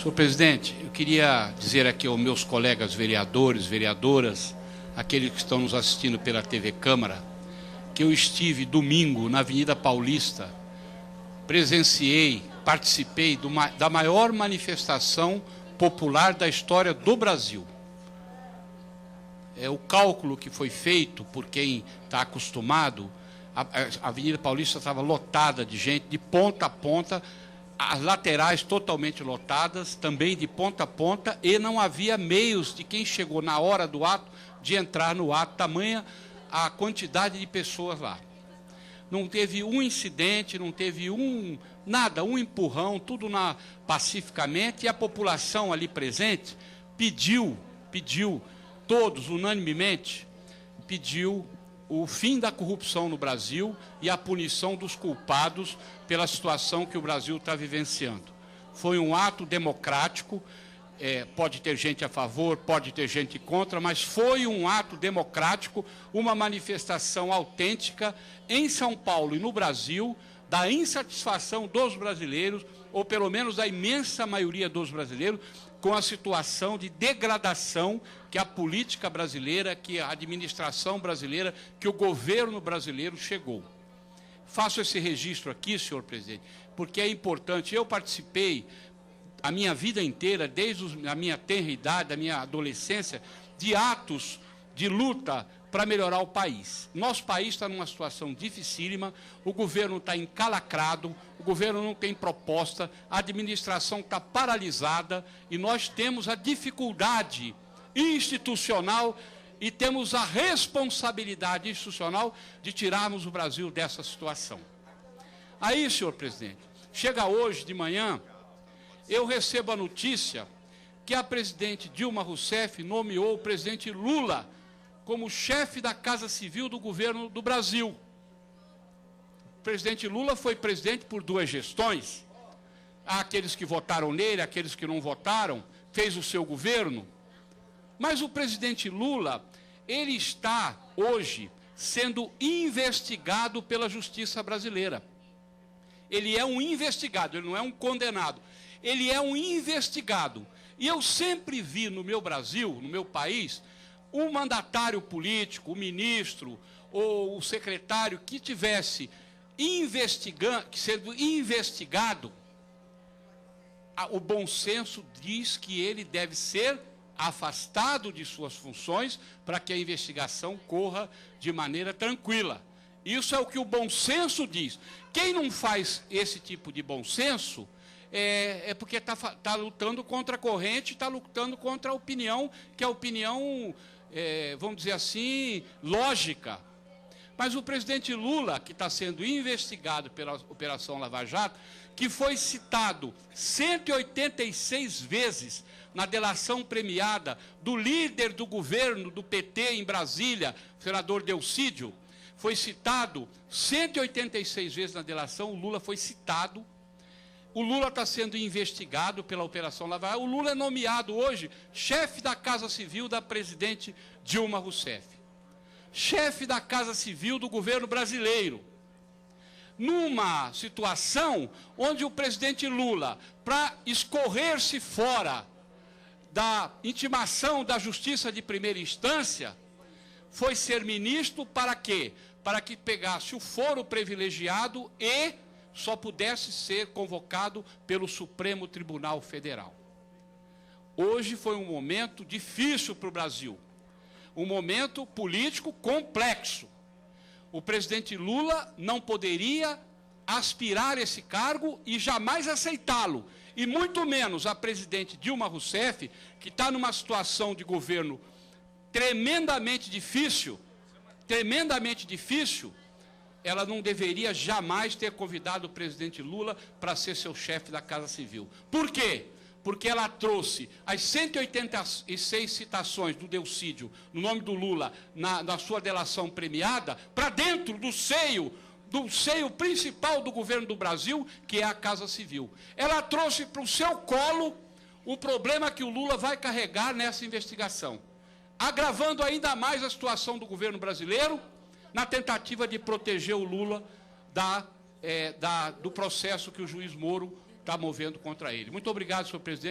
Senhor presidente, eu queria dizer aqui aos meus colegas vereadores, vereadoras, aqueles que estão nos assistindo pela TV Câmara, que eu estive domingo na Avenida Paulista, presenciei, participei da maior manifestação popular da história do Brasil. O cálculo que foi feito por quem está acostumado, a Avenida Paulista estava lotada de gente, de ponta a ponta, as laterais totalmente lotadas, também de ponta a ponta, e não havia meios de quem chegou na hora do ato de entrar no ato, tamanha a quantidade de pessoas lá. Não teve um incidente, não teve nada, um empurrão, tudo pacificamente, e a população ali presente pediu, todos unanimemente, pediu o fim da corrupção no Brasil e a punição dos culpados pela situação que o Brasil está vivenciando. Foi um ato democrático, pode ter gente a favor, pode ter gente contra, mas foi um ato democrático, uma manifestação autêntica em São Paulo e no Brasil, da insatisfação dos brasileiros, ou pelo menos da imensa maioria dos brasileiros, com a situação de degradação que a política brasileira, que a administração brasileira, que o governo brasileiro chegou. Faço esse registro aqui, senhor presidente, porque é importante. Eu participei a minha vida inteira, desde a minha tenra idade, da minha adolescência, de atos de luta para melhorar o país. Nosso país está numa situação dificílima, o governo está encalacrado, o governo não tem proposta, a administração está paralisada e nós temos a dificuldade institucional e temos a responsabilidade institucional de tirarmos o Brasil dessa situação. Aí, senhor presidente, chega hoje de manhã, eu recebo a notícia que a presidente Dilma Rousseff nomeou o presidente Lula como chefe da Casa Civil do governo do Brasil. O presidente Lula foi presidente por 2 gestões. Há aqueles que votaram nele, aqueles que não votaram, fez o seu governo. Mas o presidente Lula, ele está hoje sendo investigado pela justiça brasileira. Ele é um investigado, ele não é um condenado. Ele é um investigado. E eu sempre vi no meu Brasil, no meu país, um mandatário político, o ministro ou o secretário que tivesse sendo investigado, o bom senso diz que ele deve ser afastado de suas funções para que a investigação corra de maneira tranquila. Isso é o que o bom senso diz. Quem não faz esse tipo de bom senso é porque está lutando contra a corrente, está lutando contra a opinião, que é a opinião, vamos dizer assim, lógica. Mas o presidente Lula, que está sendo investigado pela Operação Lava Jato, que foi citado 186 vezes na delação premiada do líder do governo do PT em Brasília, o senador Delcídio, foi citado 186 vezes na delação, o Lula foi citado. O Lula está sendo investigado pela Operação Lava Jato. O Lula é nomeado hoje chefe da Casa Civil da presidente Dilma Rousseff. Chefe da Casa Civil do governo brasileiro. Numa situação onde o presidente Lula, para escorrer-se fora da intimação da justiça de primeira instância, foi ser ministro para quê? Para que pegasse o foro privilegiado e só pudesse ser convocado pelo Supremo Tribunal Federal. Hoje foi um momento difícil para o Brasil, um momento político complexo. O presidente Lula não poderia aspirar esse cargo e jamais aceitá-lo, e muito menos a presidente Dilma Rousseff, que está numa situação de governo tremendamente difícil, ela não deveria jamais ter convidado o presidente Lula para ser seu chefe da Casa Civil. Por quê? Porque ela trouxe as 186 citações do Delcídio, no nome do Lula, na sua delação premiada, para dentro do seio principal do governo do Brasil, que é a Casa Civil. Ela trouxe para o seu colo o problema que o Lula vai carregar nessa investigação, agravando ainda mais a situação do governo brasileiro, na tentativa de proteger o Lula do processo que o juiz Moro está movendo contra ele. Muito obrigado, senhor presidente.